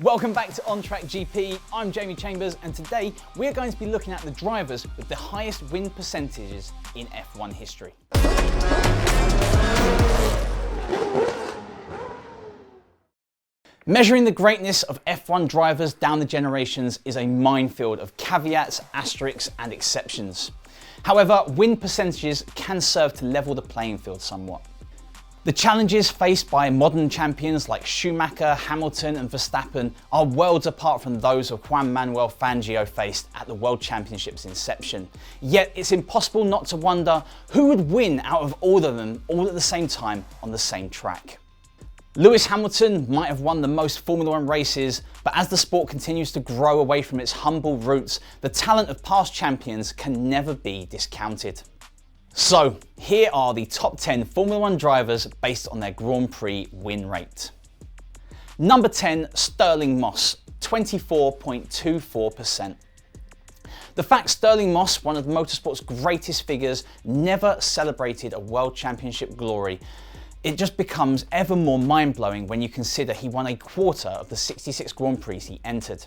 Welcome back to On Track GP. I'm Jamie Chambers, and today we're going to be looking at the drivers with the highest win percentages in F1 history. Measuring the greatness of F1 drivers down the generations is a minefield of caveats, asterisks, and exceptions. However, win percentages can serve to level the playing field somewhat. The challenges faced by modern champions like Schumacher, Hamilton, and Verstappen are worlds apart from those of Juan Manuel Fangio faced at the World Championship's inception. Yet it's impossible not to wonder who would win out of all of them all at the same time on the same track. Lewis Hamilton might have won the most Formula One races, but as the sport continues to grow away from its humble roots, the talent of past champions can never be discounted. So, here are the top 10 Formula One drivers based on their Grand Prix win rate. Number 10, Stirling Moss, 24.24%. The fact Stirling Moss, one of motorsport's greatest figures, never celebrated a World Championship glory, it just becomes ever more mind-blowing when you consider he won a quarter of the 66 Grand Prix he entered.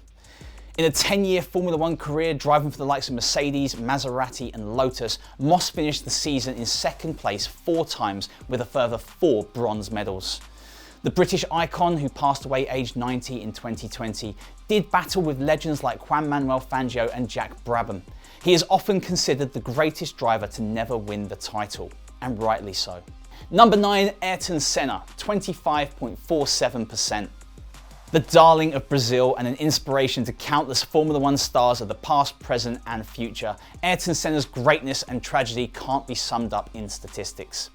In a 10-year Formula One career driving for the likes of Mercedes, Maserati and Lotus, Moss finished the season in second place 4 times with a further 4 bronze medals. The British icon, who passed away aged 90 in 2020, did battle with legends like Juan Manuel Fangio and Jack Brabham. He is often considered the greatest driver to never win the title, and rightly so. Number 9, Ayrton Senna, 25.47%. The darling of Brazil and an inspiration to countless Formula One stars of the past, present and future, Ayrton Senna's greatness and tragedy can't be summed up in statistics.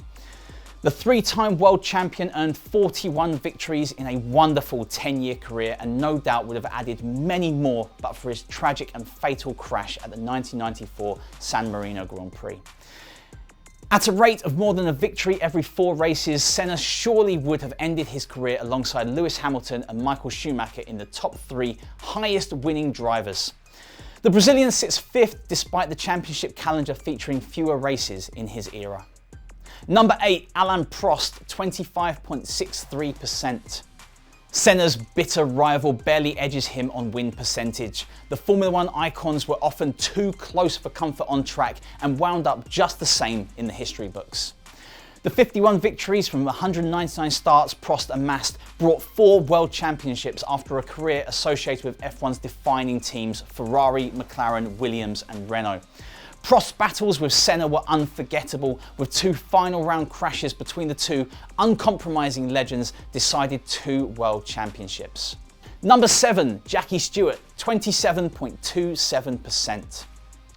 The 3-time world champion earned 41 victories in a wonderful 10-year career and no doubt would have added many more but for his tragic and fatal crash at the 1994 San Marino Grand Prix. At a rate of more than a victory every 4 races, Senna surely would have ended his career alongside Lewis Hamilton and Michael Schumacher in the top 3 highest winning drivers. The Brazilian sits 5th despite the championship calendar featuring fewer races in his era. Number 8, Alain Prost, 25.63%. Senna's bitter rival barely edges him on win percentage. The Formula One icons were often too close for comfort on track and wound up just the same in the history books. The 51 victories from 199 starts Prost amassed brought 4 world championships after a career associated with F1's defining teams Ferrari, McLaren, Williams and Renault. Prost's battles with Senna were unforgettable, with 2 final round crashes between the 2 uncompromising legends decided 2 world championships. Number 7, Jackie Stewart, 27.27%.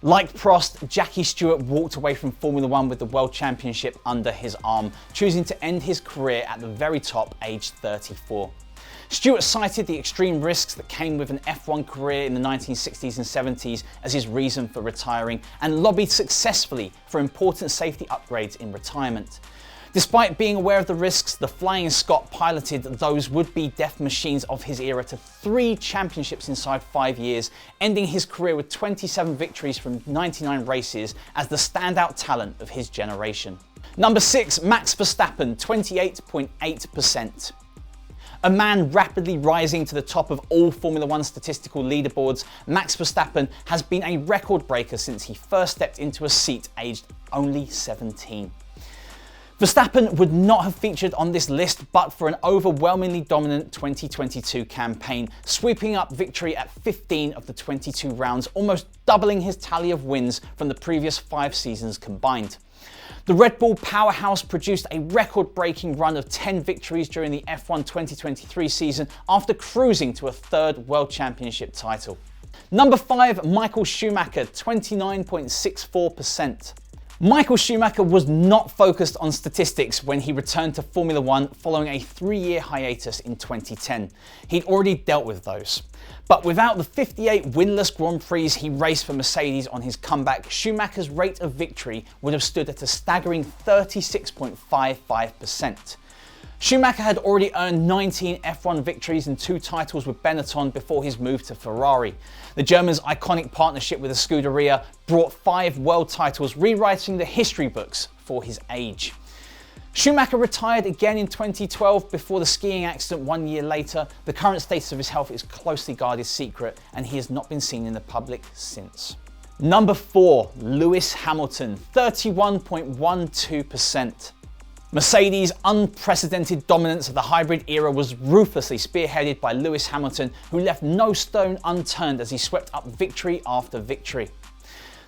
Like Prost, Jackie Stewart walked away from Formula One with the World Championship under his arm, choosing to end his career at the very top aged 34. Stewart cited the extreme risks that came with an F1 career in the 1960s and 70s as his reason for retiring and lobbied successfully for important safety upgrades in retirement. Despite being aware of the risks, the Flying Scot piloted those would-be death machines of his era to 3 championships inside 5 years, ending his career with 27 victories from 99 races as the standout talent of his generation. Number 6, Max Verstappen, 28.8%. A man rapidly rising to the top of all Formula One statistical leaderboards, Max Verstappen has been a record breaker since he first stepped into a seat aged only 17. Verstappen would not have featured on this list but for an overwhelmingly dominant 2022 campaign, sweeping up victory at 15 of the 22 rounds, almost doubling his tally of wins from the previous 5 seasons combined. The Red Bull powerhouse produced a record-breaking run of 10 victories during the F1 2023 season after cruising to a 3rd World Championship title. Number 5, Michael Schumacher, 29.64%. Michael Schumacher was not focused on statistics when he returned to Formula One following a 3-year hiatus in 2010. He'd already dealt with those. But without the 58 winless Grand Prix he raced for Mercedes on his comeback, Schumacher's rate of victory would have stood at a staggering 36.55%. Schumacher had already earned 19 F1 victories and 2 titles with Benetton before his move to Ferrari. The German's iconic partnership with the Scuderia brought 5 world titles, rewriting the history books for his age. Schumacher retired again in 2012 before the skiing accident 1 year later. The current status of his health is closely guarded secret and he has not been seen in the public since. Number 4, Lewis Hamilton, 31.12%. Mercedes' unprecedented dominance of the hybrid era was ruthlessly spearheaded by Lewis Hamilton, who left no stone unturned as he swept up victory after victory.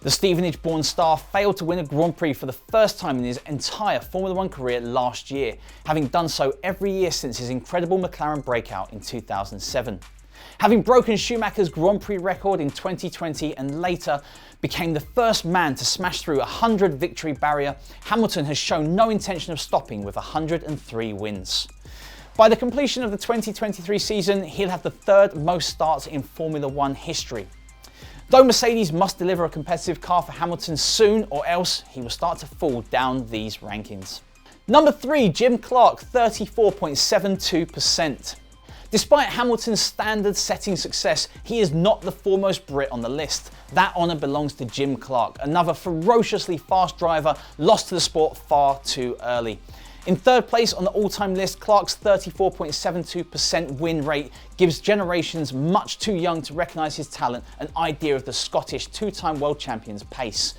The Stevenage-born star failed to win a Grand Prix for the first time in his entire Formula One career last year, having done so every year since his incredible McLaren breakout in 2007. Having broken Schumacher's Grand Prix record in 2020 and later became the first man to smash through a 100 victory barrier, Hamilton has shown no intention of stopping with 103 wins. By the completion of the 2023 season, he'll have the third most starts in Formula One history. Though Mercedes must deliver a competitive car for Hamilton soon, or else he will start to fall down these rankings. Number 3, Jim Clark, 34.72%. Despite Hamilton's standard-setting success, he is not the foremost Brit on the list. That honour belongs to Jim Clark, another ferociously fast driver lost to the sport far too early. In third place on the all-time list, Clark's 34.72% win rate gives generations much too young to recognise his talent an idea of the Scottish two-time world champion's pace.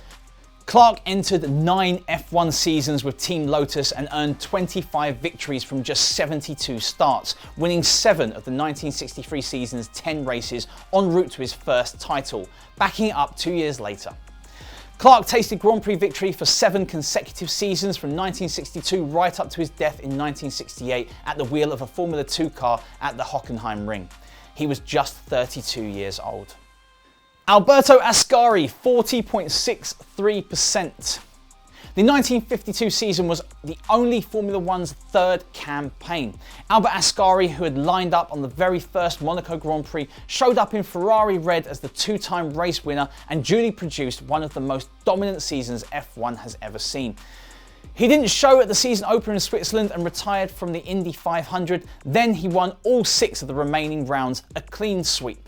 Clark entered 9 F1 seasons with Team Lotus and earned 25 victories from just 72 starts, winning 7 of the 1963 season's 10 races en route to his first title, backing it up 2 years later. Clark tasted Grand Prix victory for 7 consecutive seasons from 1962 right up to his death in 1968 at the wheel of a Formula 2 car at the Hockenheim Ring. He was just 32 years old. Alberto Ascari, 40.63%. The 1952 season was the only Formula One's third campaign. Albert Ascari, who had lined up on the very first Monaco Grand Prix, showed up in Ferrari red as the two-time race winner and duly produced one of the most dominant seasons F1 has ever seen. He didn't show at the season opener in Switzerland and retired from the Indy 500. Then he won all 6 of the remaining rounds, a clean sweep.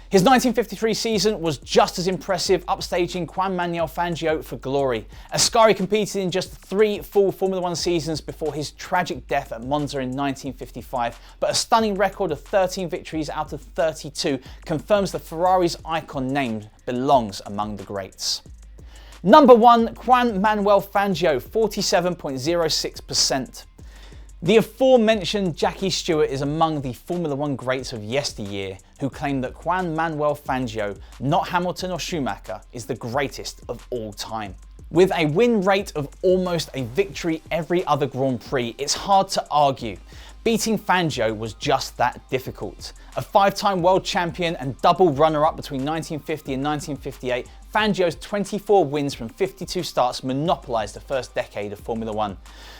His 1953 season was just as impressive, upstaging Juan Manuel Fangio for glory. Ascari competed in just 3 full Formula One seasons before his tragic death at Monza in 1955, but a stunning record of 13 victories out of 32 confirms that Ferrari's icon name belongs among the greats. Number 1, Juan Manuel Fangio, 47.06%. The aforementioned Jackie Stewart is among the Formula One greats of yesteryear who claim that Juan Manuel Fangio, not Hamilton or Schumacher, is the greatest of all time. With a win rate of almost a victory every other Grand Prix, it's hard to argue. Beating Fangio was just that difficult. A 5-time world champion and double runner-up between 1950 and 1958, Fangio's 24 wins from 52 starts monopolised the first decade of Formula One.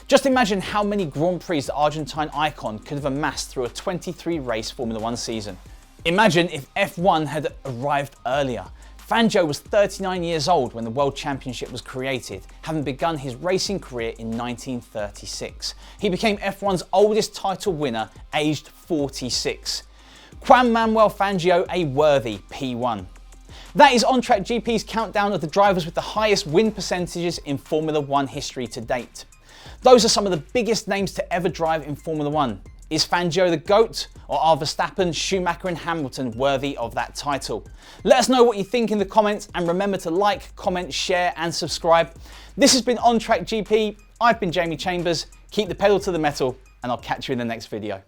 Just imagine how many Grand Prix the Argentine icon could have amassed through a 23-race Formula One season. Imagine if F1 had arrived earlier. Fangio was 39 years old when the World Championship was created, having begun his racing career in 1936. He became F1's oldest title winner, aged 46. Juan Manuel Fangio, a worthy P1. That is On Track GP's countdown of the drivers with the highest win percentages in Formula One history to date. Those are some of the biggest names to ever drive in Formula One. Is Fangio the GOAT, or are Verstappen, Schumacher and Hamilton worthy of that title? Let us know what you think in the comments, and remember to like, comment, share and subscribe. This has been On Track GP. I've been Jamie Chambers. Keep the pedal to the metal, and I'll catch you in the next video.